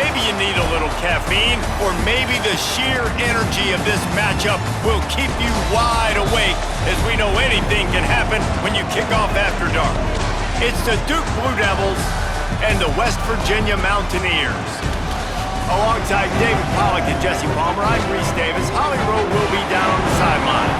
Maybe you need a little caffeine, or maybe the sheer energy of this matchup will keep you wide awake, as we know anything can happen when you kick off after dark. It's the Duke Blue Devils and the West Virginia Mountaineers. Alongside David Pollack and Jesse Palmer, I'm Reese Davis. Holly Rowe will be down on the sideline.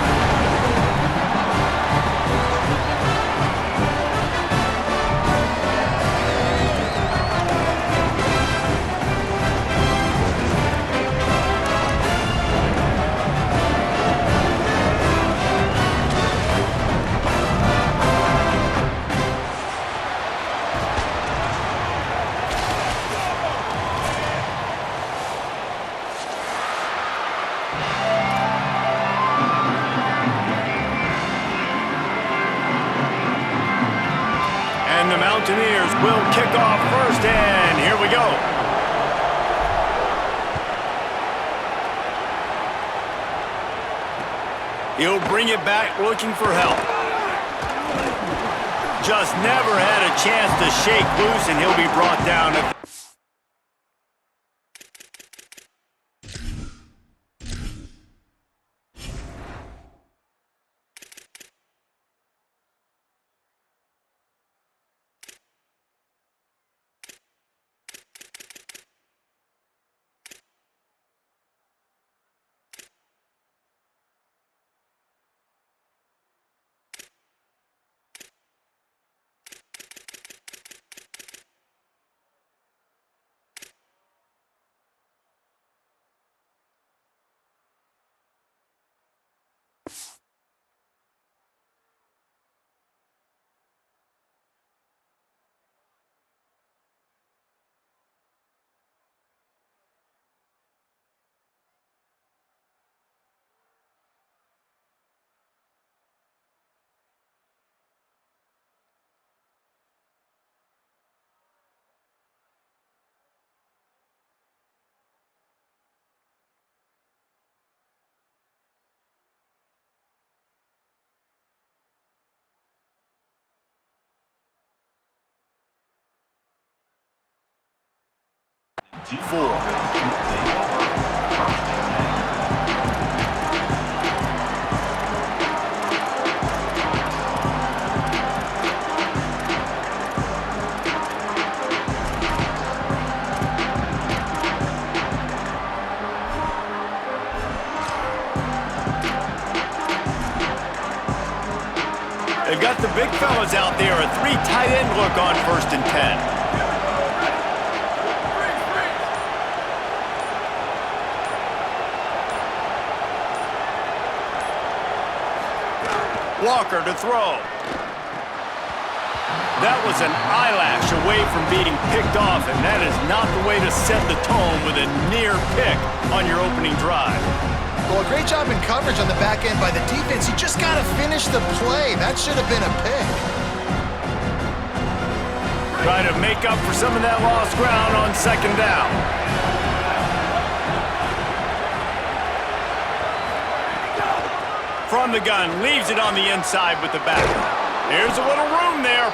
And the Mountaineers will kick off first, and here we go. He'll bring it back looking for help. Just never had a chance to shake loose, and he'll be brought down. They've got the big fellas out there, a three tight end look on 1st and 10. Walker to throw. That was an eyelash away from being picked off, and that is not the way to set the tone with a near pick on your opening drive. Well, a great job in coverage on the back end by the defense. You just got to finish the play. That should have been a pick. Try to make up for some of that lost ground on 2nd down. From the gun, leaves it on the inside with the back. There's a little room there.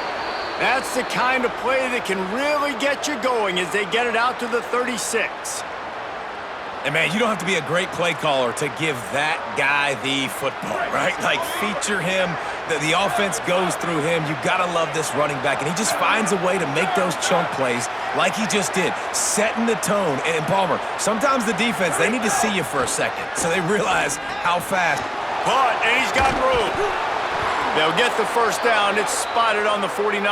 That's the kind of play that can really get you going as they get it out to the 36. And, man, you don't have to be a great play caller to give that guy the football, right? Like, feature him. The offense goes through him. You got to love this running back. And he just finds a way to make those chunk plays like he just did, setting the tone. And, Palmer, sometimes the defense, they need to see you for a second so they realize how fast. But, and he's got room. They'll get the first down. It's spotted on the 49.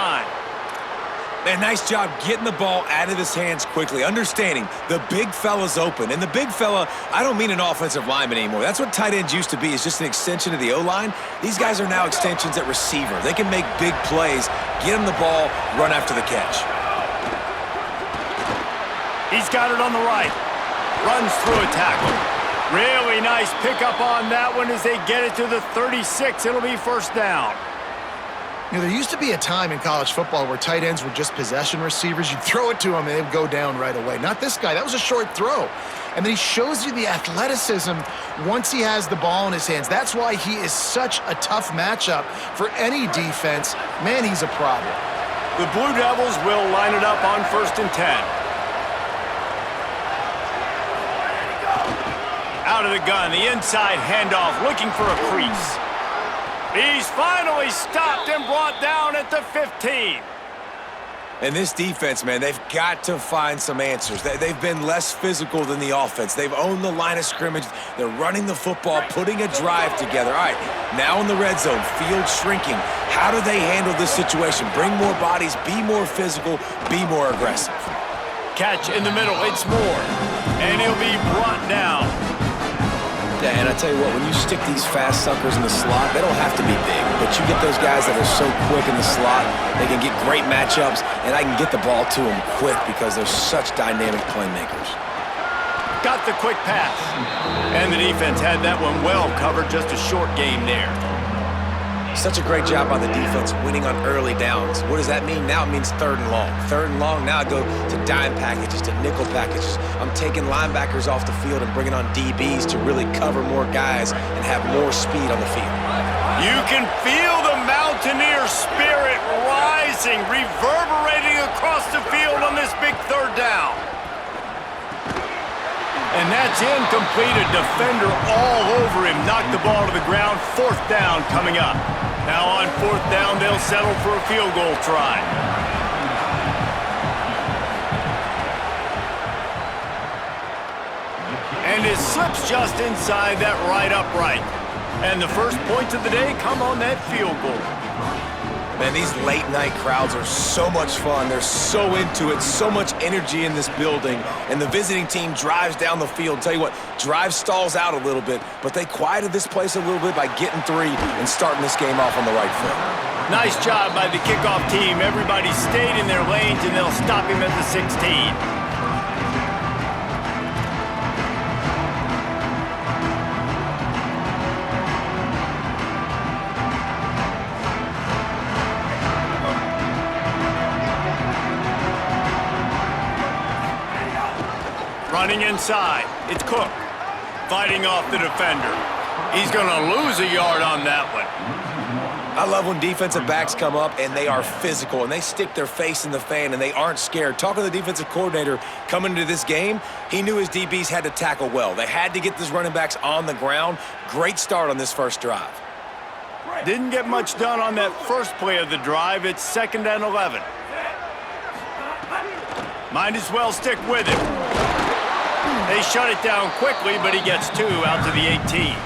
Man, nice job getting the ball out of his hands quickly, understanding the big fella's open. And the big fella, I don't mean an offensive lineman anymore. That's what tight ends used to be, is just an extension of the O-line. These guys are now extensions at receiver. They can make big plays, get him the ball, run after the catch. He's got it on the right. Runs through a tackle. Really nice pickup on that one as they get it to the 36. It'll be first down. You know, there used to be a time in college football where tight ends were just possession receivers. You'd throw it to them and they'd go down right away. Not this guy. That was a short throw. And then he shows you the athleticism once he has the ball in his hands. That's why he is such a tough matchup for any defense. Man, he's a problem. The Blue Devils will line it up on 1st and 10. Out of the gun, the inside handoff, looking for a crease. He's finally stopped and brought down at the 15. And this defense, man, they've got to find some answers. They've been less physical than the offense. They've owned the line of scrimmage. They're running the football, putting a drive together. All right, now in the red zone, field shrinking. How do they handle this situation? Bring more bodies, be more physical, be more aggressive. Catch in the middle, it's Moore. And he'll be brought down. Yeah, and I tell you what, when you stick these fast suckers in the slot, they don't have to be big, but you get those guys that are so quick in the slot, they can get great matchups, and I can get the ball to them quick because they're such dynamic playmakers. Got the quick pass. And the defense had that one well covered, just a short game there. Such a great job by the defense winning on early downs. What does that mean? Now it means 3rd and long. 3rd and long, now I go to dime packages, to nickel packages. I'm taking linebackers off the field and bringing on DBs to really cover more guys and have more speed on the field. You can feel the Mountaineer spirit rising, reverberating across the field on this big 3rd down. And that's incomplete. A defender all over him. Knocked the ball to the ground. 4th down coming up. Now on 4th down, they'll settle for a field goal try. And it slips just inside that right upright. And the first points of the day come on that field goal. Man, these late-night crowds are so much fun. They're so into it, so much energy in this building. And the visiting team drives down the field. Tell you what, drive stalls out a little bit, but they quieted this place a little bit by getting 3 and starting this game off on the right foot. Nice job by the kickoff team. Everybody stayed in their lanes, and they'll stop him at the 16. Running inside, it's Cook, fighting off the defender. He's going to lose a yard on that one. I love when defensive backs come up and they are physical and they stick their face in the fan and they aren't scared. Talking to the defensive coordinator coming into this game, he knew his DBs had to tackle well. They had to get these running backs on the ground. Great start on this first drive. Didn't get much done on that first play of the drive. It's 2nd and 11. Might as well stick with him. They shut it down quickly, but he gets 2 out to the 18.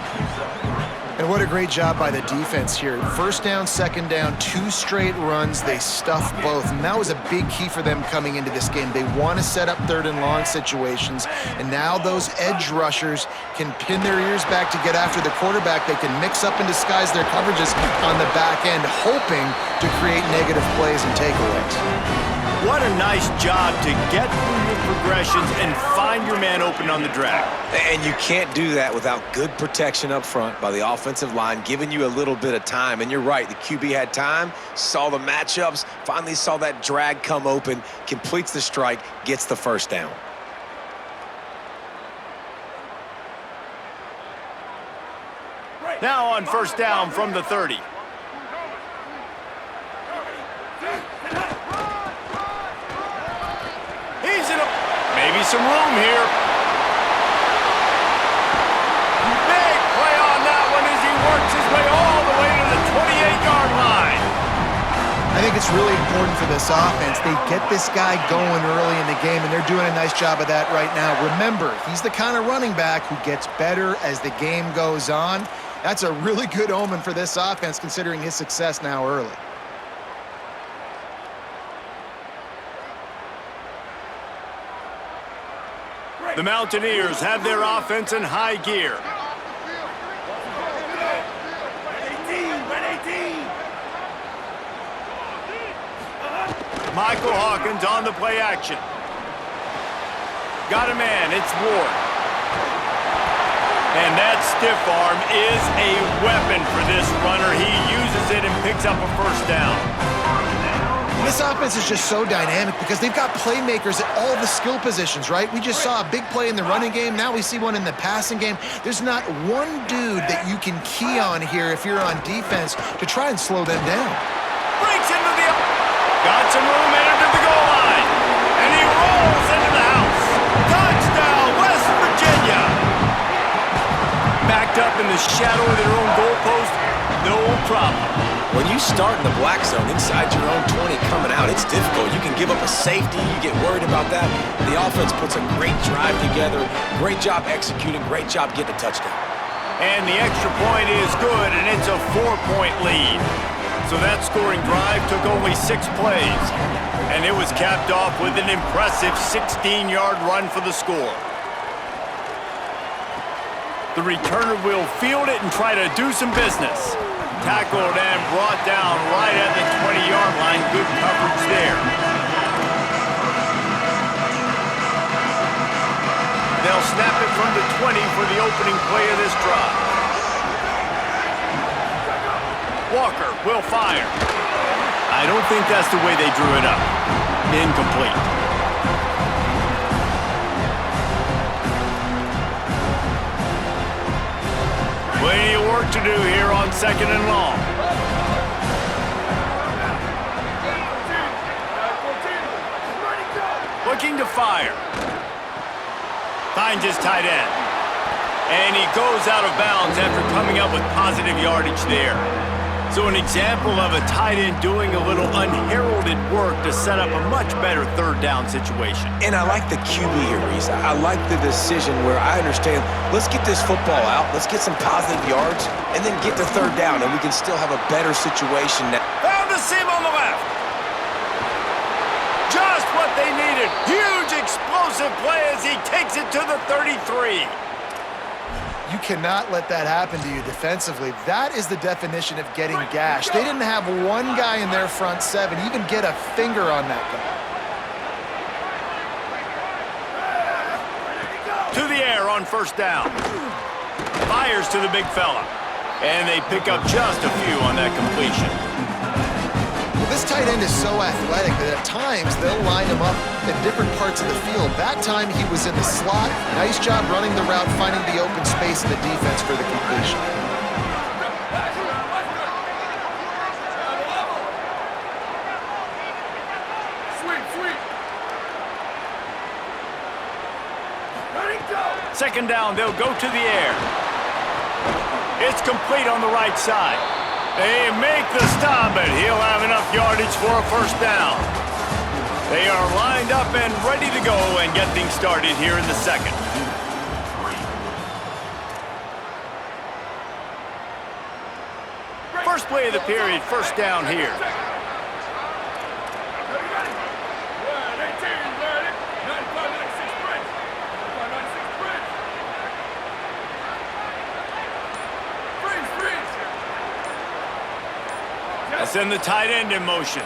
And what a great job by the defense here. 1st down, 2nd down, 2 straight runs. They stuffed both, and that was a big key for them coming into this game. They want to set up 3rd and long situations, and now those edge rushers can pin their ears back to get after the quarterback. They can mix up and disguise their coverages on the back end, hoping to create negative plays and takeaways. What a nice job to get through your progressions and find your man open on the drag. And you can't do that without good protection up front by the offensive line, giving you a little bit of time. And you're right, the QB had time, saw the matchups, finally saw that drag come open, completes the strike, gets the 1st down. Now on 1st down from the 30. Maybe some room here. Big play on that one as he works his way all the way to the 28-yard line. I think it's really important for this offense. They get this guy going early in the game, and they're doing a nice job of that right now. Remember, he's the kind of running back who gets better as the game goes on. That's a really good omen for this offense, considering his success now early. The Mountaineers have their offense in high gear. Michael Hawkins on the play action. Got a man, it's Ward. And that stiff arm is a weapon for this runner. He uses it and picks up a 1st down. This offense is just so dynamic because they've got playmakers at all the skill positions, right? We just saw a big play in the running game. Now we see one in the passing game. There's not one dude that you can key on here if you're on defense to try and slow them down. Breaks into the... Got some room into the goal line. And he rolls into the house. Touchdown, West Virginia. problem. When you start in the black zone inside your own 20 coming out, it's difficult. You can give up a safety. You get worried about that. The offense puts a great drive together. Great job executing. Great job getting a touchdown. And the extra point is good, and it's a 4-point lead. So that scoring drive took only 6 plays. And it was capped off with an impressive 16-yard run for the score. The returner will field it and try to do some business. Tackled and brought down right at the 20-yard line. Good coverage there. They'll snap it from the 20 for the opening play of this drive. Walker will fire. I don't think that's the way they drew it up. Incomplete. Plenty of work to do here on 2nd and long. Looking to fire. Finds his tight end. And he goes out of bounds after coming up with positive yardage there. So an example of a tight end doing a little unheralded work to set up a much better 3rd down situation. And I like the QB here, Reese. I like the decision where I understand, let's get this football out, let's get some positive yards, and then get to 3rd down, and we can still have a better situation now. Found the seam on the left. Just what they needed. Huge explosive play as he takes it to the 33. You cannot let that happen to you defensively. That is the definition of getting gashed. They didn't have one guy in their front 7 even get a finger on that guy. To the air on 1st down. Fires to the big fella. And they pick up just a few on that completion. Well, this tight end is so athletic that at times they'll line him up in different parts of the field. That time he was in the slot. Nice job running the route, finding the open space in the defense for the completion. Sweet. 2nd down, they'll go to the air. It's complete on the right side. They make the stop, but he'll have enough yardage for a 1st down. They are lined up and ready to go and get things started here in the 2nd. First play of the period, 1st down here. They'll send the tight end in motion.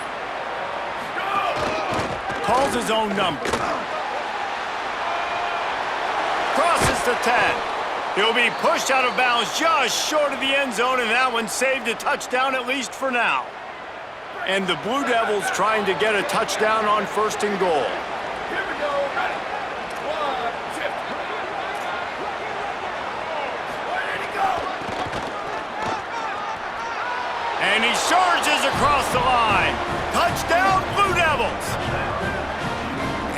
Calls his own number. Crosses the 10. He'll be pushed out of bounds just short of the end zone, and that one saved a touchdown at least for now. And the Blue Devils trying to get a touchdown on 1st and goal. Here we go. Ready. 1, 2. Where did he go? And he charges across the line. Touchdown, Blue Devils!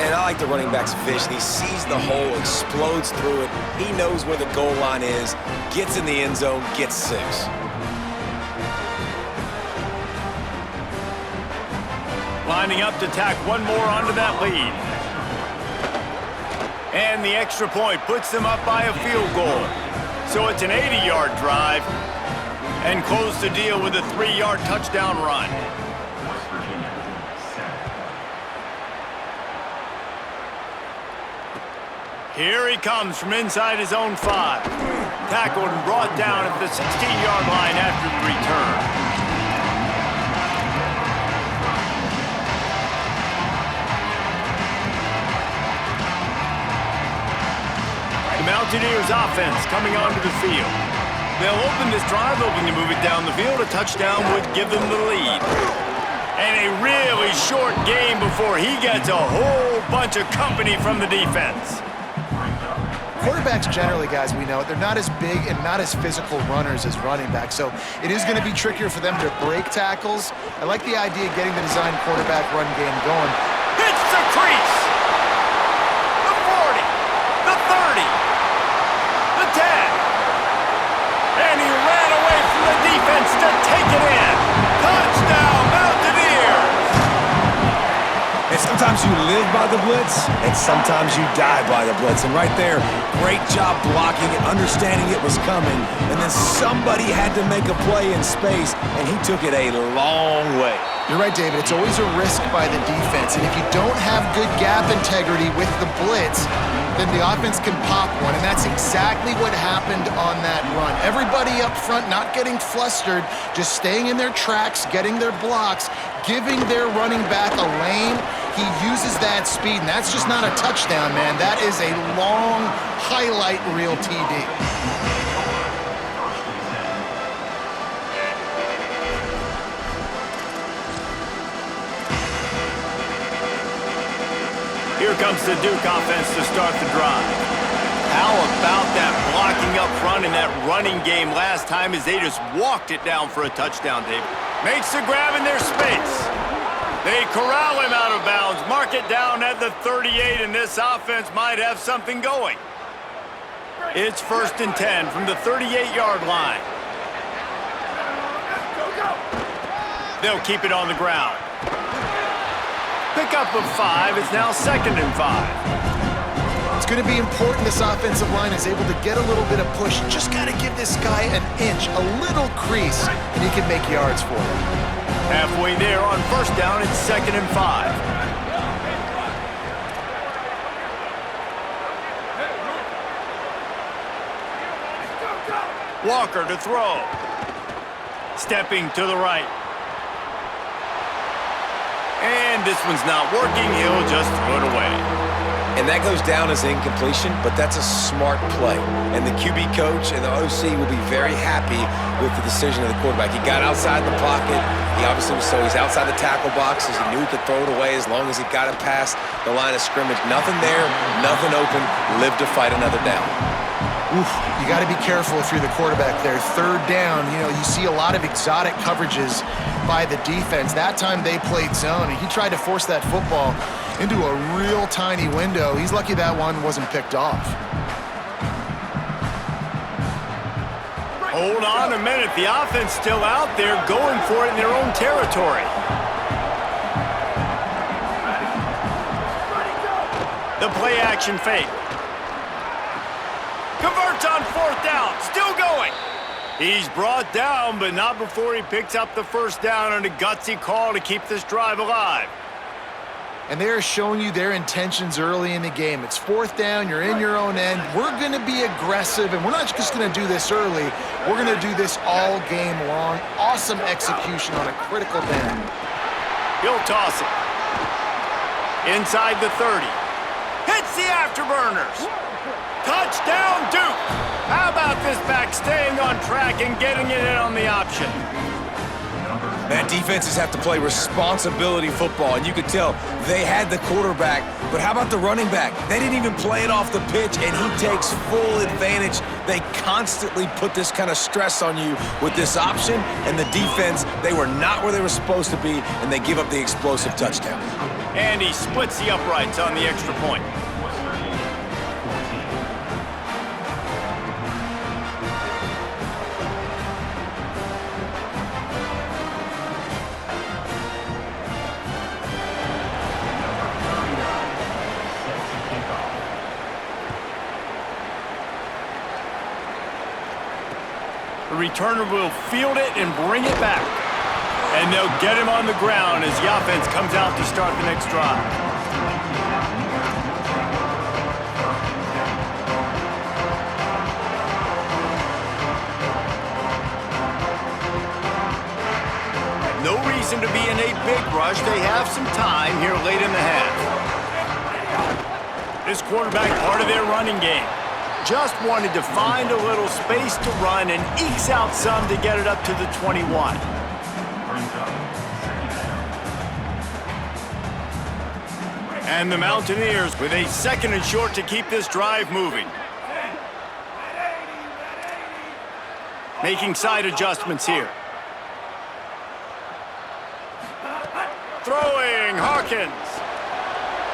And I like the running back's vision. He sees the hole, explodes through it. He knows where the goal line is, gets in the end zone, gets 6. Lining up to tack one more onto that lead. And the extra point puts them up by a field goal. So it's an 80-yard drive. And close the deal with a 3-yard touchdown run. Here he comes from inside his own 5. Tackled and brought down at the 16-yard line after the return. The Mountaineers offense coming onto the field. They'll open this drive, hoping to move it down the field. A touchdown would give them the lead. And a really short game before he gets a whole bunch of company from the defense. Quarterbacks generally, guys, we know, they're not as big and not as physical runners as running backs, so it is going to be trickier for them to break tackles. I like the idea of getting the design quarterback run game going. Hits the crease! The 40, the 30, the 10. And he ran away from the defense to take it Sometimes you live by the blitz, and sometimes you die by the blitz. And right there, great job blocking it, understanding it was coming, and then somebody had to make a play in space, and he took it a long way. You're right, David. It's always a risk by the defense, and if you don't have good gap integrity with the blitz, then the offense can pop one, and that's exactly what happened on that run. Everybody up front not getting flustered, just staying in their tracks, getting their blocks, giving their running back a lane. He uses that speed, and that's just not a touchdown, man. That is a long highlight reel TD. Here comes the Duke offense to start the drive. How about that blocking up front in that running game last time as they just walked it down for a touchdown, David? Makes the grab in their space. They corral him out of bounds, mark it down at the 38, and this offense might have something going. It's 1st and 10 from the 38-yard line. They'll keep it on the ground. Pickup of 5 is now 2nd and 5. It's going to be important this offensive line is able to get a little bit of push. Just got to give this guy an inch, a little crease, and he can make yards for him. Halfway there on 1st down, it's 2nd and 5. Walker to throw. Stepping to the right. And this one's not working. He'll just throw it away. And that goes down as incompletion, but that's a smart play. And the QB coach and the OC will be very happy with the decision of the quarterback. He got outside the pocket. He obviously was, so he's outside the tackle box as he knew he could throw it away as long as he got it past the line of scrimmage. Nothing there, nothing open. Live to fight another down. Oof, you got to be careful if you're the quarterback there. 3rd down, you see a lot of exotic coverages by the defense. That time they played zone, and he tried to force that football into a real tiny window. He's lucky that one wasn't picked off. Hold on a minute. The offense still out there going for it in their own territory. The play action fake. Converts on 4th down. Still going. He's brought down, but not before he picks up the 1st down on a gutsy call to keep this drive alive. And they're showing you their intentions early in the game. It's 4th down, you're in your own end. We're going to be aggressive, and we're not just going to do this early. We're going to do this all game long. Awesome execution on a critical down. He'll toss it. Inside the 30. Hits the afterburners. Touchdown, Duke! How about this back staying on track and getting it in on the option? Man, defenses have to play responsibility football, and you could tell they had the quarterback, but how about the running back? They didn't even play it off the pitch, and he takes full advantage. They constantly put this kind of stress on you with this option, and the defense, they were not where they were supposed to be, and they give up the explosive touchdown. And he splits the uprights on the extra point. The returner will field it and bring it back. And they'll get him on the ground as the offense comes out to start the next drive. No reason to be in a big rush. They have some time here late in the half. This quarterback, part of their running game. Just wanted to find a little space to run and ekes out some to get it up to the 21. And the Mountaineers with a 2nd and short to keep this drive moving. Making side adjustments here. Throwing, Hawkins.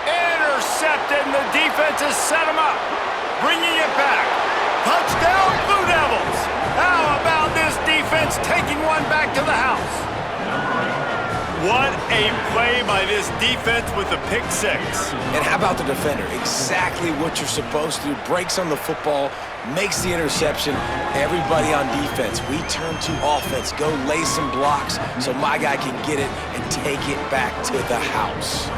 Intercepted, and the defense has set him up. Bringing it back. Touchdown, Blue Devils. How about this defense taking one back to the house? What a play by this defense with the pick six. And how about the defender? Exactly what you're supposed to do. Breaks on the football, makes the interception. Everybody on defense, we turn to offense. Go lay some blocks so my guy can get it and take it back to the house.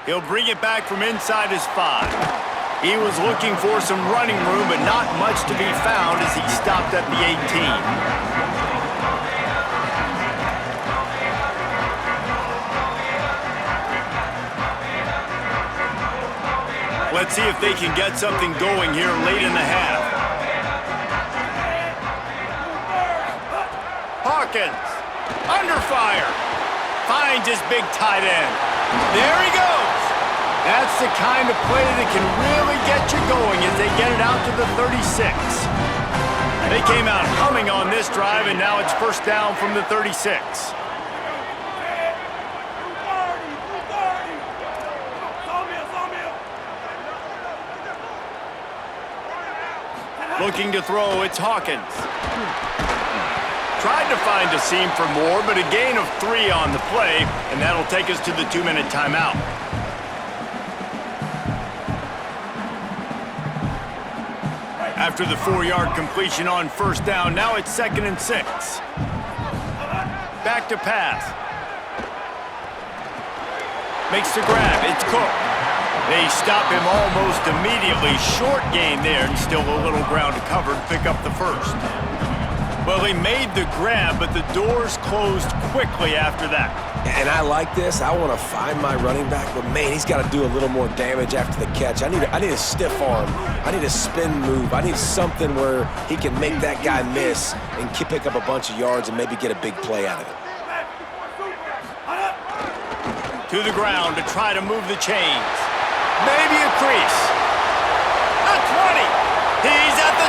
He'll bring it back from inside his 5. He was looking for some running room, but not much to be found as he stopped at the 18. Let's see if they can get something going here late in the half. Hawkins, under fire, finds his big tight end. There he goes. That's the kind of play that can really get you going as they get it out to the 36. They came out humming on this drive, and now it's first down from the 36. Looking to throw, it's Hawkins. Tried to find a seam for more, but a gain of 3 on the play, and that'll take us to the 2-minute timeout. After the 4-yard completion on first down, now it's 2nd and 6. Back to pass. Makes the grab, it's Cook. They stop him almost immediately. Short gain there, and still a little ground to cover to pick up the first. Well, they made the grab, but the doors closed quickly after that. And I like this. I want to find my running back, but man, he's got to do a little more damage after the catch. I need a stiff arm. I need a spin move. I need something where he can make that guy miss and pick up a bunch of yards and maybe get a big play out of it. To the ground to try to move the chains. Maybe a crease. A 20. He's at the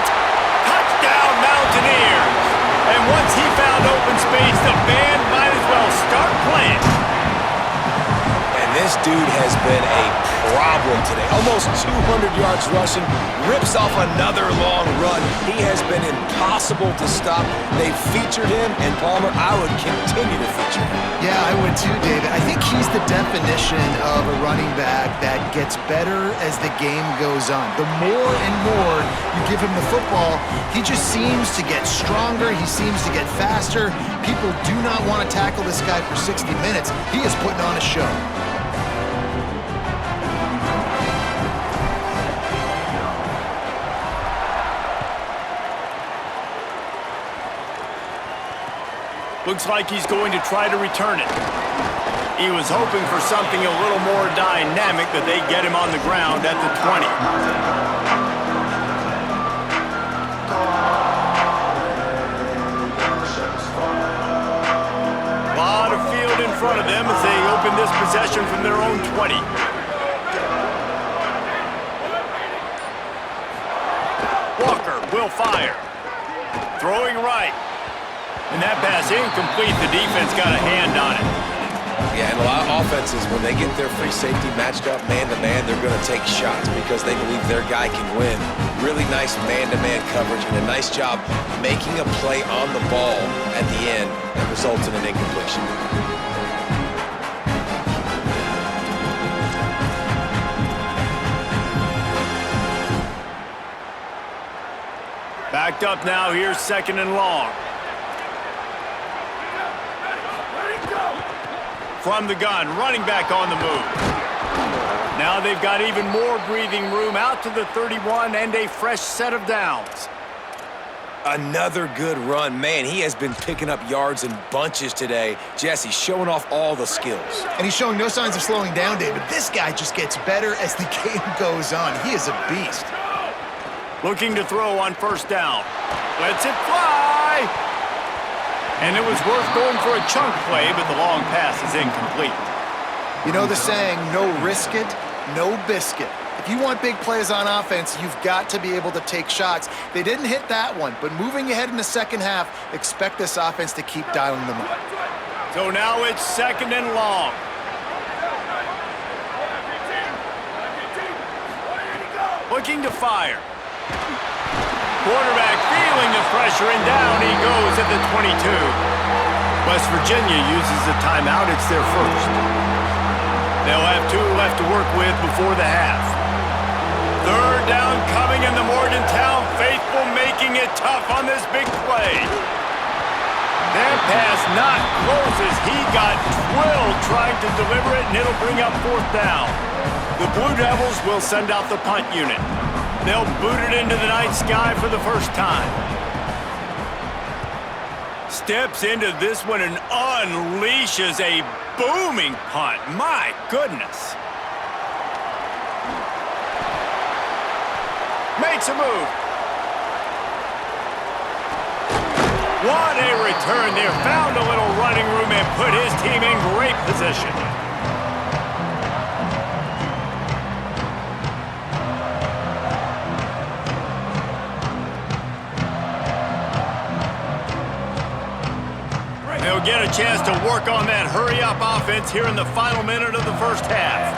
touchdown, Mountaineers. And once he found open space, the band might as well start playing. And this dude has been a problem today. Almost 200 yards rushing, rips off another long run. He has been impossible to stop. They've featured him, and Palmer, I would continue to feature him. Yeah, I would too, David. I think he's the definition of a running back that gets better as the game goes on. The more and more you give him the football, he just seems to get stronger. He seems to get faster. People do not want to tackle this guy for 60 minutes. He is putting on a show. Looks like he's going to try to return it. He was hoping for something a little more dynamic, but they get him on the ground at the 20. A lot of field in front of them as they open this possession from their own 20. Walker will fire. Throwing right. And that pass incomplete. The defense got a hand on it. Yeah, and a lot of offenses, when they get their free safety matched up man-to-man, they're going to take shots because they believe their guy can win. Really nice man-to-man coverage and a nice job making a play on the ball at the end that results in an incompletion. Backed up now. Here's 2nd and long. From the gun, running back on the move. Now they've got even more breathing room out to the 31 and a fresh set of downs. Another good run. Man, he has been picking up yards in bunches today. Jesse showing off all the skills. And he's showing no signs of slowing down, David. This guy just gets better as the game goes on. He is a beast. Looking to throw on first down. Lets it fly! And it was worth going for a chunk play, but the long pass is incomplete. You know the saying, no risk it, no biscuit. If you want big plays on offense, you've got to be able to take shots. They didn't hit that one, but moving ahead in the second half, expect this offense to keep dialing them up. So now it's 2nd and long. Looking to fire. Quarterback feeling the pressure, and down he goes at the 22. West Virginia uses a timeout. It's their first. They'll have 2 left to work with before the half. 3rd down coming, in the Morgantown faithful making it tough on this big play. That pass not close as he got twilled trying to deliver it, and it'll bring up 4th down. The Blue Devils will send out the punt unit. They'll boot it into the night sky for the first time. Steps into this one and unleashes a booming punt. My goodness. Makes a move. What a return there. Found a little running room and put his team in great position. They'll get a chance to work on that hurry-up offense here in the final minute of the first half.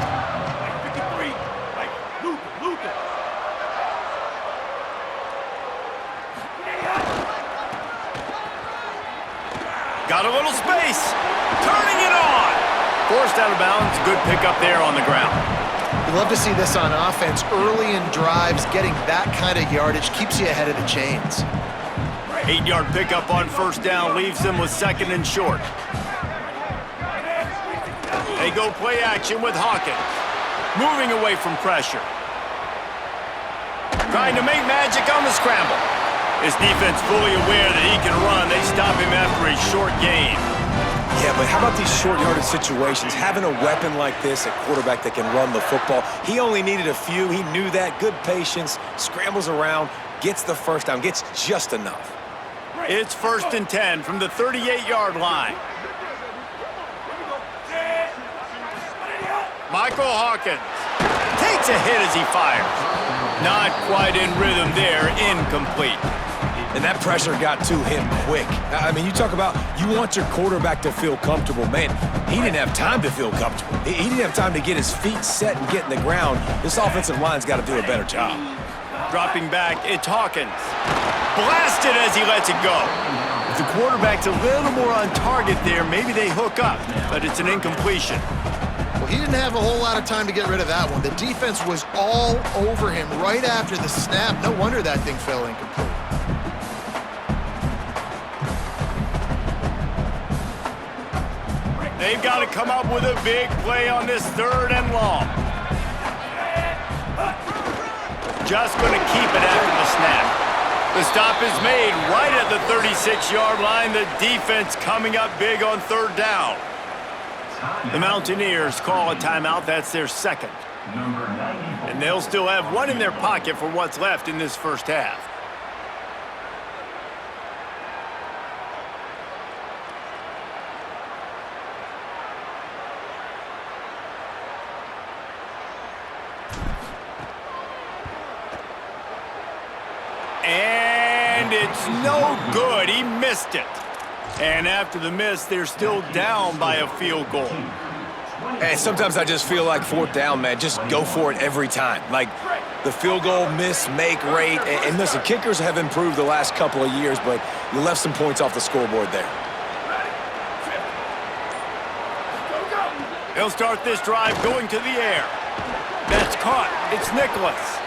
53, like Luka. Got a little space. Turning it on. Forced out of bounds. Good pickup there on the ground. You love to see this on offense. Early in drives, getting that kind of yardage keeps you ahead of the chains. 8-yard pickup on 1st down leaves them with 2nd and short. They go play action with Hawkins. Moving away from pressure. Trying to make magic on the scramble. His defense fully aware that he can run. They stop him after a short gain. Yeah, but how about these short yardage situations? Having a weapon like this, a quarterback that can run the football, he only needed a few. He knew that. Good patience, scrambles around, gets the first down, gets just enough. It's 1st and 10 from the 38-yard line. Michael Hawkins takes a hit as he fires. Not quite in rhythm there, incomplete. And that pressure got to him quick. I mean, you talk about you want your quarterback to feel comfortable. Man, he didn't have time to feel comfortable. He didn't have time to get his feet set and get in the ground. This offensive line's got to do a better job. Dropping back, it's Hawkins. Blasted as he lets it go. If the quarterback's a little more on target there, maybe they hook up, but it's an incompletion. Well, he didn't have a whole lot of time to get rid of that one. The defense was all over him right after the snap. No wonder that thing fell incomplete. They've got to come up with a big play on this 3rd and long. Just going to keep it after the snap. The stop is made right at the 36-yard line. The defense coming up big on 3rd down. The Mountaineers call a timeout. That's their 2nd. And they'll still have 1 in their pocket for what's left in this first half. And it's no good. He missed it. And after the miss, they're still down by a field goal. And sometimes I just feel like 4th down, man, just go for it every time. Like the field goal miss-make rate. And listen, kickers have improved the last couple of years, but you left some points off the scoreboard there. They'll start this drive going to the air. That's caught. It's Nicholas.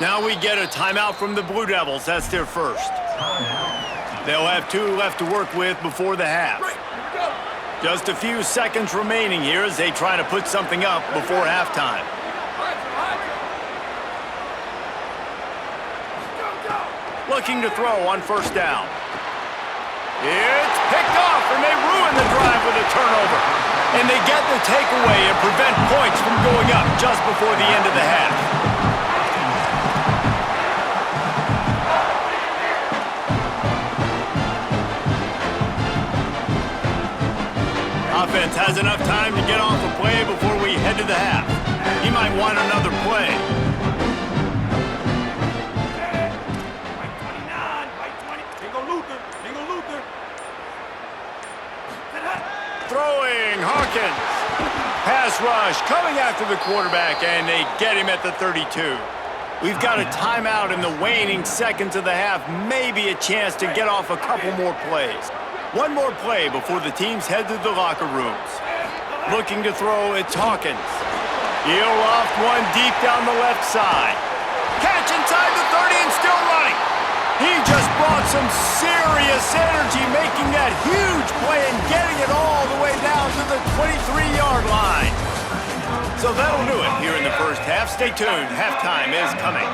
Now we get a timeout from the Blue Devils. That's their first. They'll have 2 left to work with before the half. Just a few seconds remaining here as they try to put something up before halftime. Looking to throw on 1st down. It's picked off, and they ruin the drive with a turnover. And they get the takeaway and prevent points from going up just before the end of the half. Offense has enough time to get off a play before we head to the half. He might want another play. Hawkins. Pass rush coming after the quarterback, and they get him at the 32. We've got a timeout in the waning seconds of the half, maybe a chance to get off a couple more plays. One more play before the teams head to the locker rooms. Looking to throw, it's Hawkins. He'll loft one deep down the left side. Catch inside the 30 and still running. He just brought some serious energy, making that huge play and getting it all the way down to the 23-yard line. So that'll do it here in the first half. Stay tuned. Halftime is coming.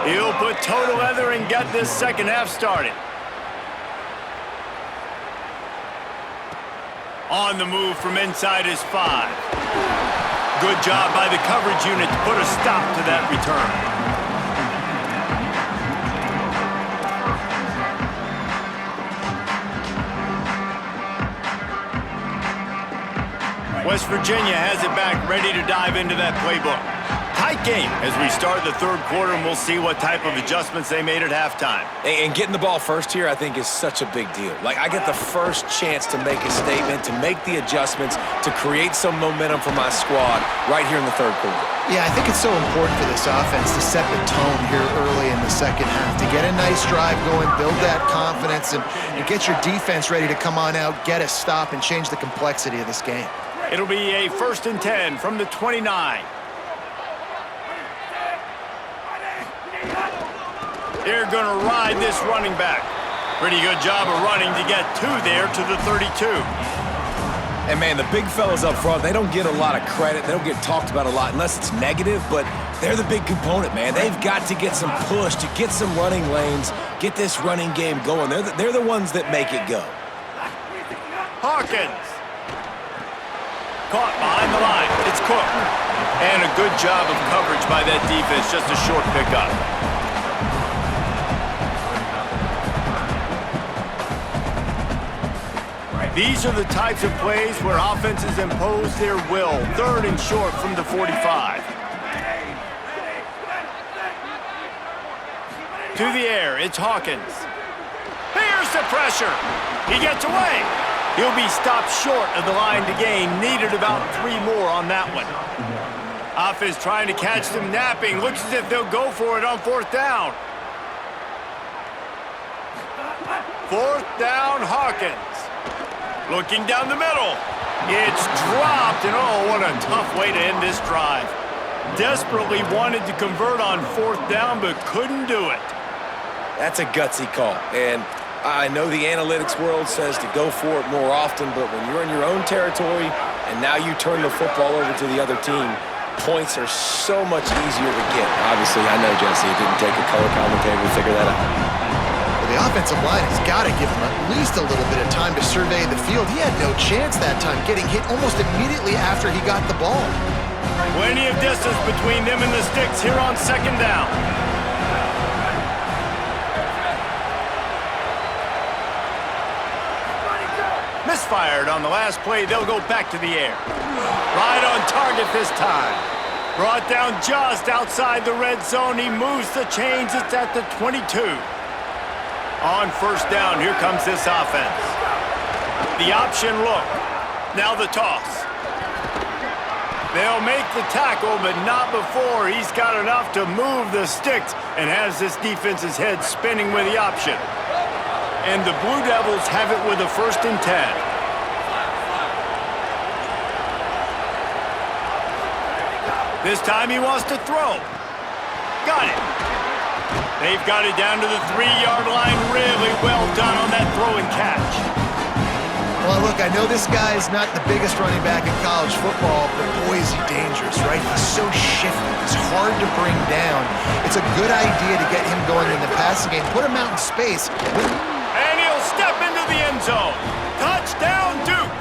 He'll put toe to leather and get this second half started. On the move from inside his 5. Good job by the coverage unit to put a stop to that return. West Virginia has it back, ready to dive into that playbook. Tight game as we start the third quarter, and we'll see what type of adjustments they made at halftime. And getting the ball first here, I think, is such a big deal. Like, I get the first chance to make a statement, to make the adjustments, to create some momentum for my squad right here in the third quarter. Yeah, I think it's so important for this offense to set the tone here early in the second half, to get a nice drive going, build that confidence, and get your defense ready to come on out, get a stop, and change the complexity of this game. It'll be a 1st and 10 from the 29. They're going to ride this running back. Pretty good job of running to get there to the 32. And, man, the big fellas up front, they don't get a lot of credit. They don't get talked about a lot unless it's negative, but they're the big component, man. They've got to get some push, to get some running lanes, get this running game going. They're the ones that make it go. Hawkins. Caught behind the line. It's Cook. And a good job of coverage by that defense. Just a short pickup. These are the types of plays where offenses impose their will. 3rd and short from the 45. To the air, it's Hawkins. Here's the pressure. He gets away. He'll be stopped short of the line to gain. Needed about 3 more on that one. Offense trying to catch them napping. Looks as if they'll go for it on 4th down. 4th down, Hawkins. Looking down the middle. It's dropped, and oh, what a tough way to end this drive. Desperately wanted to convert on 4th down, but couldn't do it. That's a gutsy call, and I know the analytics world says to go for it more often, but when you're in your own territory and now you turn the football over to the other team, points are so much easier to get. Obviously, I know, Jesse, it didn't take a color commentator to figure that out. Well, the offensive line has got to give him at least a little bit of time to survey the field. He had no chance that time, getting hit almost immediately after he got the ball. Plenty of distance between them and the sticks here on 2nd down. Misfired on the last play. They'll go back to the air. Right on target this time. Brought down just outside the red zone. He moves the chains. It's at the 22. On 1st down, here comes this offense. The option look. Now the toss. They'll make the tackle, but not before he's got enough to move the sticks and has this defense's head spinning with the option. And the Blue Devils have it with a 1st and 10. This time he wants to throw. Got it. They've got it down to the 3-yard line. Really well done on that throw and catch. Well, look, I know this guy is not the biggest running back in college football, but boy, is he dangerous, right? He's so shifty. He's hard to bring down. It's a good idea to get him going in the passing game. Put him out in space. And he'll step into the end zone. Touchdown, Duke.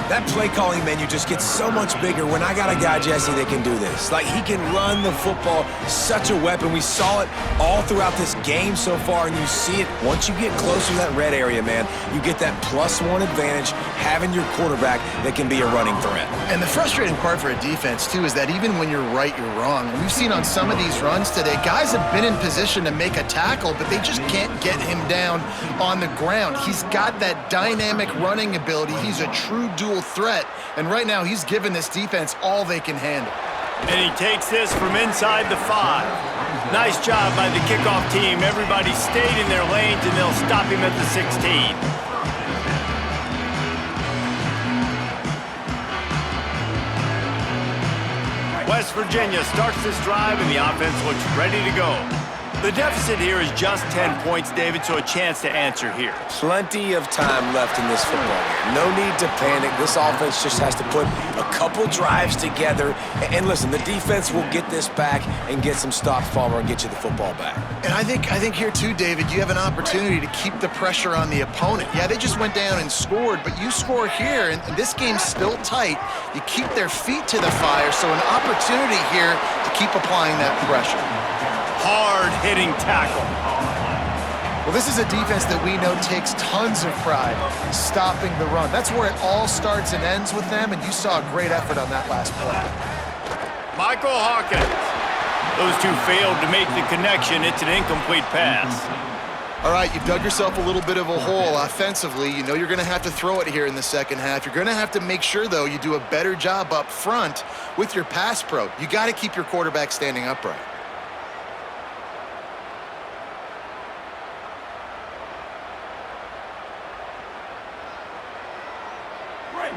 That play calling menu just gets so much bigger when I got a guy, Jesse, that can do this. Like, he can run the football, such a weapon. We saw it all throughout this game so far, and you see it once you get closer to that red area, man. You get that +1 advantage having your quarterback that can be a running threat. And the frustrating part for a defense, too, is that even when you're right, you're wrong. And we've seen on some of these runs today, guys have been in position to make a tackle, but they just can't get him down on the ground. He's got that dynamic running ability. He's a true dual dual threat, and right now he's giving this defense all they can handle. And he takes this from inside the 5. Nice job by the kickoff team. Everybody stayed in their lanes, and they'll stop him at the 16. West Virginia starts this drive, and the offense looks ready to go. The deficit here is just 10 points, David, so a chance to answer here. Plenty of time left in this football game. No need to panic. This offense just has to put a couple drives together. And listen, the defense will get this back and get some stops, Farmer, and get you the football back. And I think here too, David, you have an opportunity to keep the pressure on the opponent. Yeah, they just went down and scored, but you score here, and this game's still tight. You keep their feet to the fire, so an opportunity here to keep applying that pressure. Hard-hitting tackle. Well, this is a defense that we know takes tons of pride stopping the run. That's where it all starts and ends with them, and you saw a great effort on that last play. Michael Hawkins. Those two failed to make the connection. It's an incomplete pass. All right, you've dug yourself a little bit of a hole offensively. You know you're going to have to throw it here in the second half. You're going to have to make sure, though, you do a better job up front with your pass pro. You got to keep your quarterback standing upright.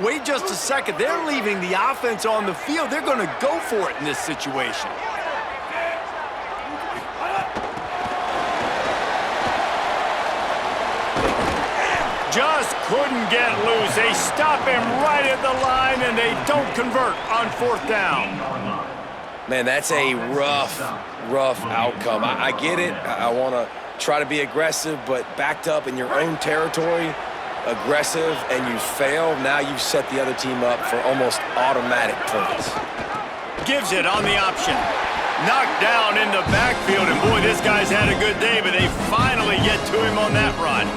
Wait just a second. They're leaving the offense on the field. They're going to go for it in this situation. Just couldn't get loose. They stop him right at the line, and they don't convert on 4th down. Man, that's a rough outcome. I get it. I want to try to be aggressive, but backed up in your own territory, aggressive, and you fail, now you've set the other team up for almost automatic points. Gives it on the option. Knocked down in the backfield, and boy, this guy's had a good day, but they finally get to him on that run.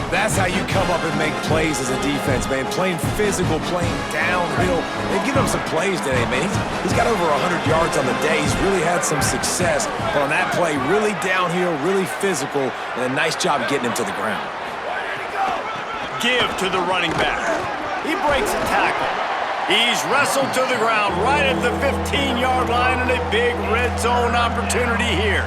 That's how you come up and make plays as a defense, man. Playing physical, playing downhill. They've given him some plays today, man. He's got over 100 yards on the day. He's really had some success. But on that play, really downhill, really physical, and a nice job getting him to the ground. Give to the running back. He breaks a tackle. He's wrestled to the ground right at the 15-yard line, and a big red zone opportunity here.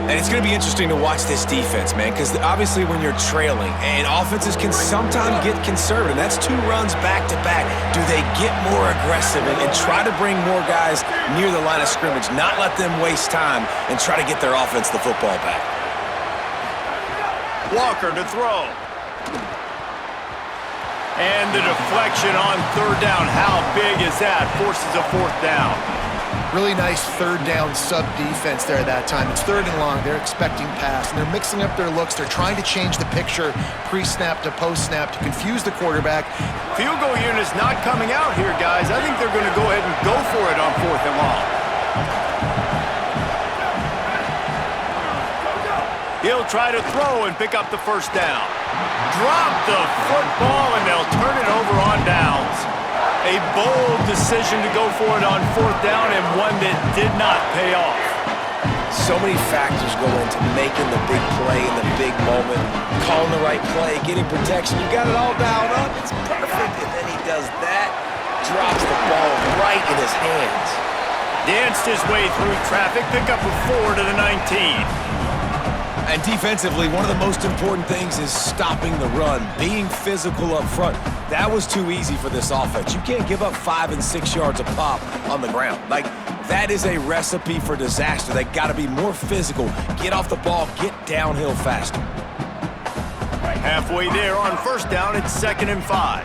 And it's going to be interesting to watch this defense, man, because obviously when you're trailing, and offenses can sometimes get conservative. That's 2 runs back-to-back. Do they get more aggressive and try to bring more guys near the line of scrimmage, not let them waste time, and try to get their offense the football back? Walker to throw. And the deflection on 3rd down. How big is that? Forces a 4th down. Really nice 3rd down sub-defense there that time. It's 3rd and long. They're expecting pass, and they're mixing up their looks. They're trying to change the picture pre-snap to post-snap to confuse the quarterback. Field goal unit's not coming out here, guys. I think they're going to go ahead and go for it on 4th and long. He'll try to throw and pick up the 1st down. Drop the football, and they'll turn it over on downs. A bold decision to go for it on 4th down, and one that did not pay off. So many factors go into making the big play in the big moment, calling the right play, getting protection. You got it all dialed up. It's perfect. And then he does that, drops the ball right in his hands. Danced his way through traffic, pick up a 4 to the 19. And defensively, one of the most important things is stopping the run, being physical up front. That was too easy for this offense. You can't give up 5 and 6 yards a pop on the ground. Like, that is a recipe for disaster. They got to be more physical, get off the ball, get downhill faster. Halfway there on 1st down, it's 2nd and 5.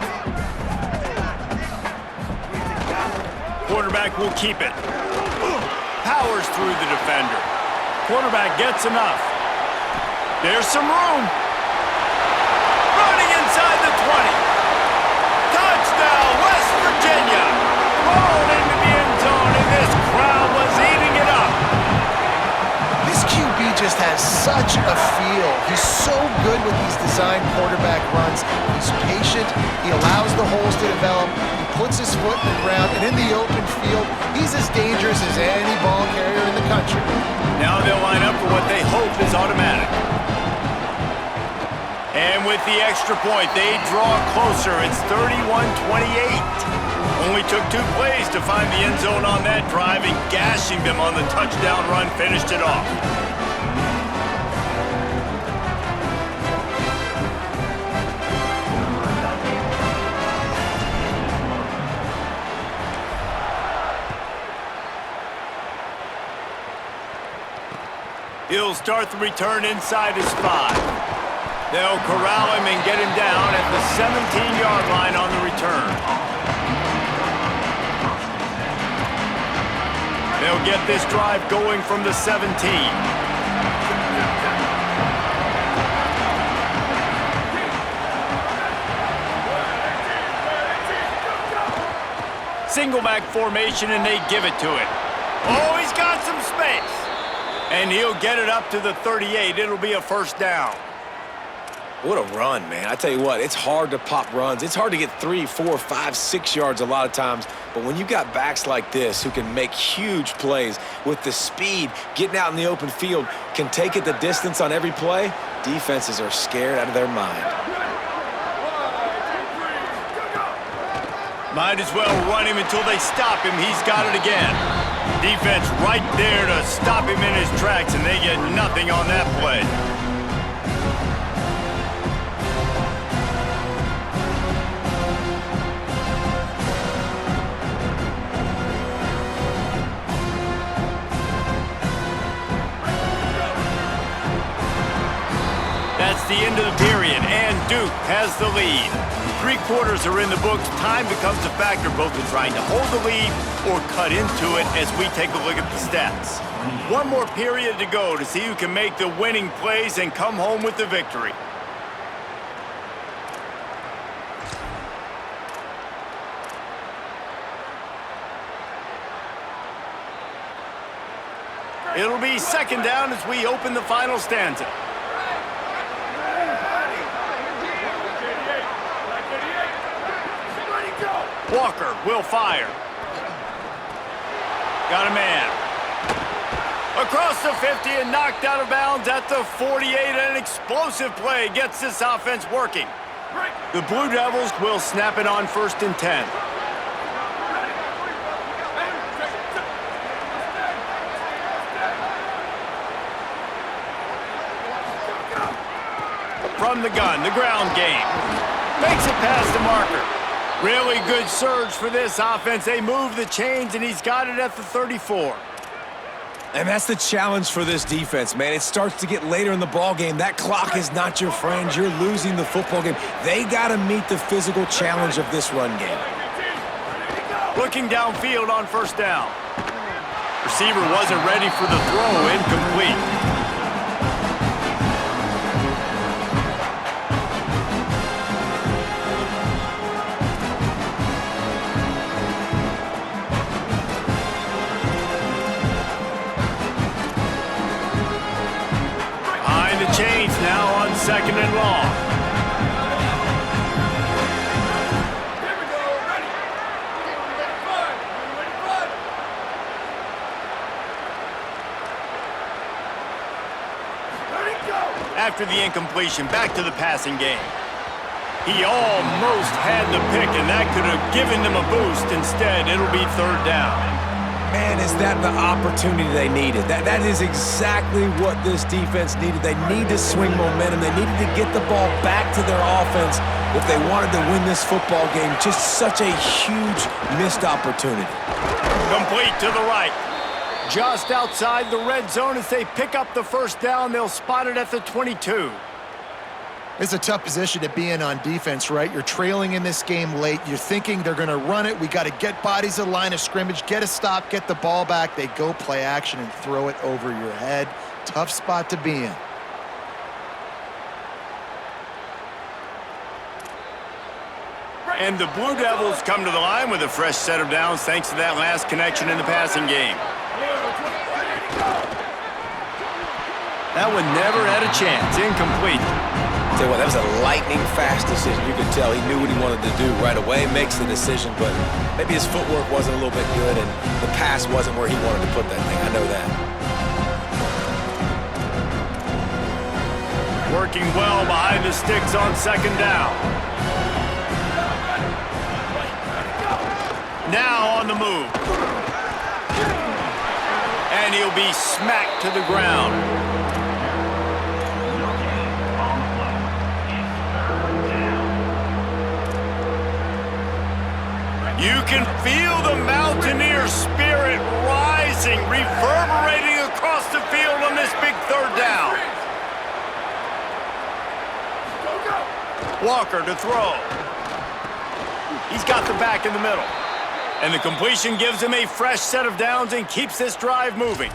Quarterback will keep it. Powers through the defender. Quarterback gets enough. There's some room. Running inside the 20. Touchdown, West Virginia. Rolled into the end zone, and this crowd was eating it up. This QB just has such a feel. He's so good with these design quarterback runs. He's patient. He allows the holes to develop. He puts his foot in the ground, and in the open field, he's as dangerous as any ball carrier in the country. Now they'll line up for what they hope is automatic. And with the extra point, they draw closer. It's 31-28. Only took 2 plays to find the end zone on that drive, and gashing them on the touchdown run finished it off. He'll start the return inside his 5. They'll corral him and get him down at the 17-yard line on the return. They'll get this drive going from the 17. Single back formation, and they give it to it. Oh, he's got some space. And he'll get it up to the 38. It'll be a first down. What a run, man. I tell you what, it's hard to pop runs. It's hard to get 3, 4, 5, 6 yards a lot of times. But when you got backs like this who can make huge plays with the speed, getting out in the open field, can take it the distance on every play, defenses are scared out of their mind. Might as well run him until they stop him. He's got it again. Defense right there to stop him in his tracks, and they get nothing on that play. That's the end of the period, and Duke has the lead. 3 quarters are in the books. Time becomes a factor both in trying to hold the lead or cut into it as we take a look at the stats. 1 more period to go to see who can make the winning plays and come home with the victory. It'll be second down as we open the final stanza. Walker will fire. Got a man. Across the 50 and knocked out of bounds at the 48. An explosive play gets this offense working. The Blue Devils will snap it on 1st and 10. From the gun, the ground game. Makes it past the marker. Really good surge for this offense. They move the chains, and he's got it at the 34. And that's the challenge for this defense, man. It starts to get later in the ball game. That clock is not your friend. You're losing the football game. They got to meet the physical challenge of this run game. Looking downfield on 1st down. Receiver wasn't ready for the throw. Incomplete. Chains now on 2nd and long. Here we go, ready. Five. Ready, go. After the incompletion, back to the passing game. He almost had the pick, and that could have given them a boost. Instead, it'll be 3rd down. Man, is that the opportunity they needed? That is exactly what this defense needed. They need to swing momentum. They needed to get the ball back to their offense if they wanted to win this football game. Just such a huge missed opportunity. Complete to the right. Just outside the red zone as they pick up the 1st down. They'll spot it at the 22. It's a tough position to be in on defense, right? You're trailing in this game late. You're thinking they're going to run it. We got to get bodies to the line of scrimmage, get a stop, get the ball back. They go play action and throw it over your head. Tough spot to be in. And the Blue Devils come to the line with a fresh set of downs thanks to that last connection in the passing game. That one never had a chance. Incomplete. Tell you what, that was a lightning-fast decision. You could tell he knew what he wanted to do right away, makes the decision, but maybe his footwork wasn't a little bit good, and the pass wasn't where he wanted to put that thing. I know that. Working well behind the sticks on second down. Now on the move. And he'll be smacked to the ground. You can feel the Mountaineer spirit rising, reverberating across the field on this big third down. Walker to throw. He's got the back in the middle. And the completion gives him a fresh set of downs and keeps this drive moving.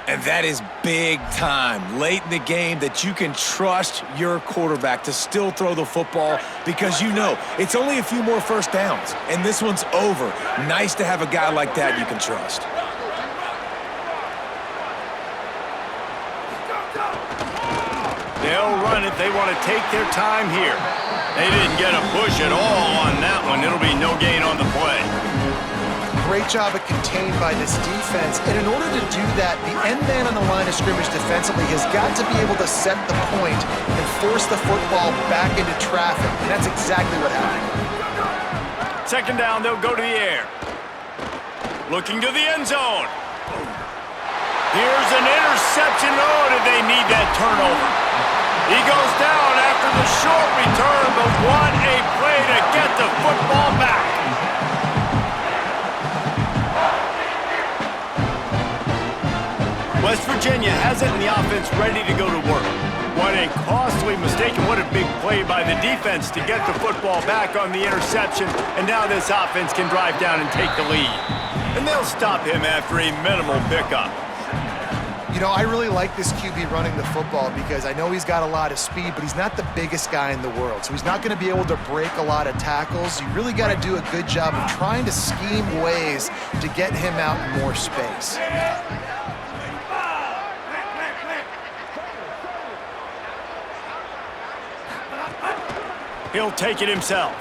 And that is big time, late in the game, that you can trust your quarterback to still throw the football because you know it's only a few more first downs, and this one's over. Nice to have a guy like that you can trust. They'll run it. They want to take their time here. They didn't get a push at all on that one. It'll be no gain on the play. Great job of contained by this defense. And in order to do that, the end man on the line of scrimmage defensively has got to be able to set the point and force the football back into traffic. And that's exactly what happened. Second down, they'll go to the air. Looking to the end zone. Here's an interception. Oh, did they need that turnover? He goes down after the short return, but what a play to get the football back. West Virginia has it, and the offense ready to go to work. What a costly mistake, and what a big play by the defense to get the football back on the interception, and now this offense can drive down and take the lead. And they'll stop him after a minimal pickup. You know, I really like this QB running the football because I know he's got a lot of speed, but he's not the biggest guy in the world. So he's not going to be able to break a lot of tackles. You really got to do a good job of trying to scheme ways to get him out in more space. He'll take it himself.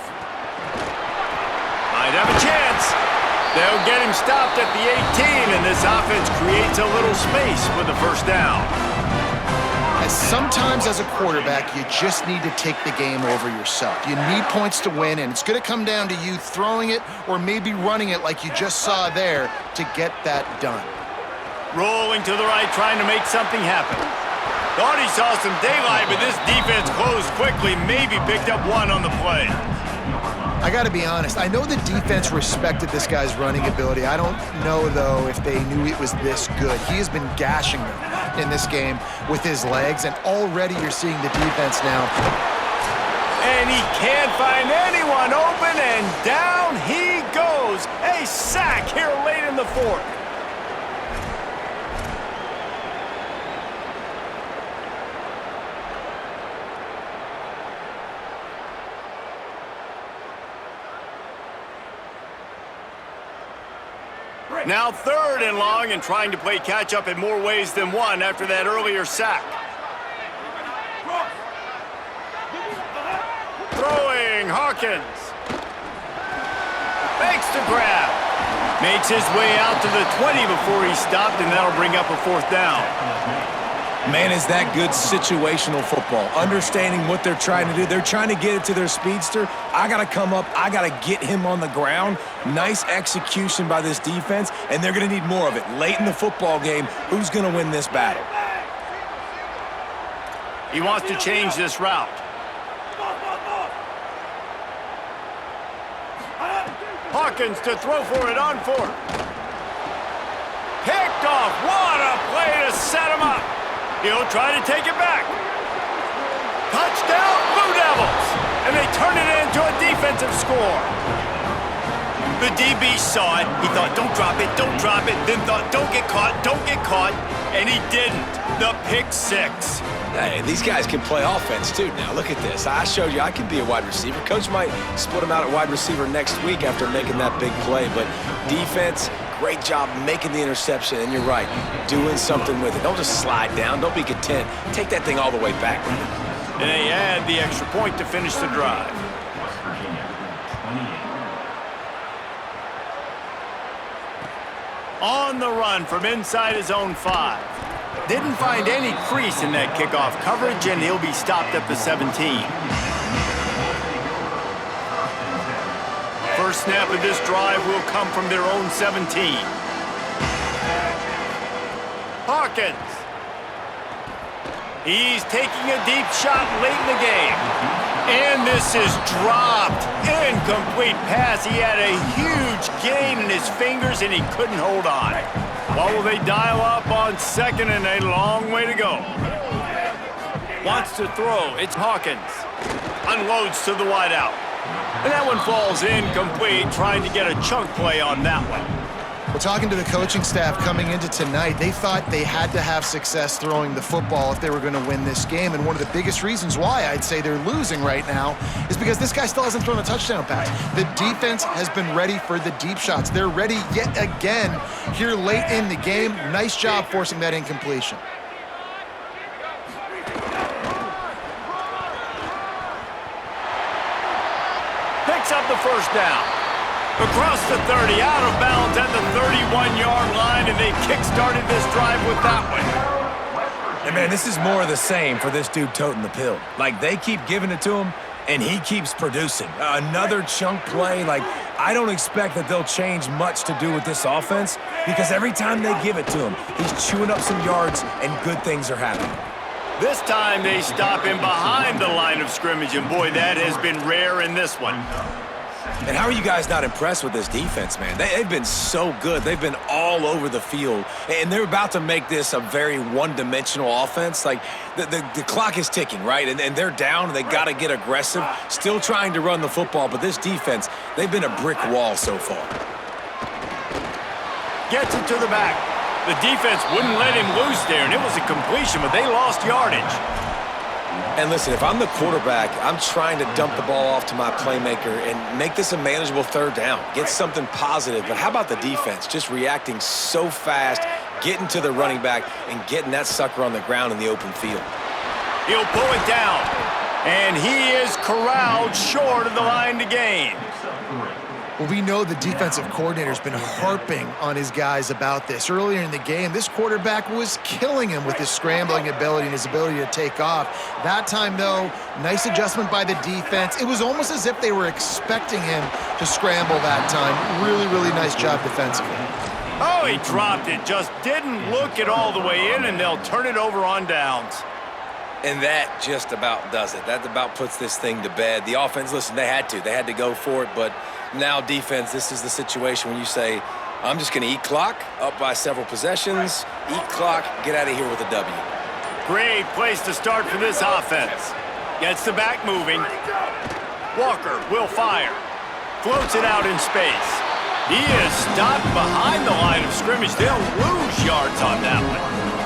Might have a chance. They'll get him stopped at the 18, and this offense creates a little space for the first down. As sometimes as a quarterback, you just need to take the game over yourself. You need points to win, and it's going to come down to you throwing it or maybe running it like you just saw there to get that done. Rolling to the right, trying to make something happen. Thought he saw some daylight, but this defense closed quickly, maybe picked up one on the play. I got to be honest, I know the defense respected this guy's running ability. I don't know, though, if they knew it was this good. He has been gashing them in this game with his legs, and already you're seeing the defense now. And he can't find anyone open, and down he goes. A sack here late in the fourth. Now third and long, and trying to play catch-up in more ways than one after that earlier sack. Throwing, Hawkins. Makes the grab. Makes his way out to the 20 before he stopped, and that'll bring up a fourth down. Man, is that good situational football. Understanding what they're trying to do. They're trying to get it to their speedster. I got to come up. I got to get him on the ground. Nice execution by this defense, and they're going to need more of it. Late in the football game, who's going to win this battle? He wants to change this route. Hawkins to throw for it on fourth. Picked off. What a play to set him up. He'll try to take it back. Touchdown, Blue Devils! And they turn it into a defensive score. The DB saw it. He thought, don't drop it, don't drop it. Then thought, don't get caught, don't get caught. And he didn't. The pick six. Hey, these guys can play offense, too. Now, look at this. I showed you I can be a wide receiver. Coach might split him out at wide receiver next week after making that big play. But defense, great job making the interception. And you're right, doing something with it. Don't just slide down. Don't be content. Take that thing all the way back. And they add the extra point to finish the drive. On the run from inside his own 5. Didn't find any crease in that kickoff coverage, and he'll be stopped at the 17. First snap of this drive will come from their own 17. Hawkins. He's taking a deep shot late in the game. And this is dropped. Incomplete pass. He had a huge gain in his fingers, and he couldn't hold on. What will they dial up on second, and a long way to go? Wants to throw. It's Hawkins. Unloads to the wideout. And that one falls incomplete, trying to get a chunk play on that one. Well, talking to the coaching staff coming into tonight, they thought they had to have success throwing the football if they were going to win this game. And one of the biggest reasons why I'd say they're losing right now is because this guy still hasn't thrown a touchdown pass. The defense has been ready for the deep shots. They're ready yet again here late in the game. Nice job forcing that incompletion. Picks up the first down. Across the 30, out of bounds at the 31-yard line, and they kick-started this drive with that one. And, man, this is more of the same for this dude toting the pill. Like, they keep giving it to him, and he keeps producing. Another chunk play. Like, I don't expect that they'll change much to do with this offense because every time they give it to him, he's chewing up some yards, and good things are happening. This time they stop him behind the line of scrimmage, and boy, that has been rare in this one. And how are you guys not impressed with this defense, man? They've been so good. They've been all over the field, and they're about to make this a very one-dimensional offense. Like, the clock is ticking, right? And they're down, and they got to get aggressive, still trying to run the football. But this defense, they've been a brick wall so far. Gets it to the back. The defense wouldn't let him loose there, and it was a completion, but they lost yardage. And listen, if I'm the quarterback, I'm trying to dump the ball off to my playmaker and make this a manageable third down. Get something positive. But how about the defense? Just reacting so fast, getting to the running back, and getting that sucker on the ground in the open field. He'll pull it down. And he is corralled short of the line to gain. Well, we know the defensive coordinator's been harping on his guys about this. Earlier in the game, this quarterback was killing him with his scrambling ability and his ability to take off. That time, though, nice adjustment by the defense. It was almost as if they were expecting him to scramble that time. Really, really nice job defensively. Oh, he dropped it. Just didn't look it all the way in, and they'll turn it over on downs. And that just about does it. That about puts this thing to bed. The offense, listen, they had to go for it, but now defense, this is the situation when you say, I'm just going to eat clock, up by several possessions, eat clock, get out of here with a W. Great place to start for this offense. Gets the back moving. Walker will fire. Floats it out in space. He is stopped behind the line of scrimmage. They'll lose yards on that one.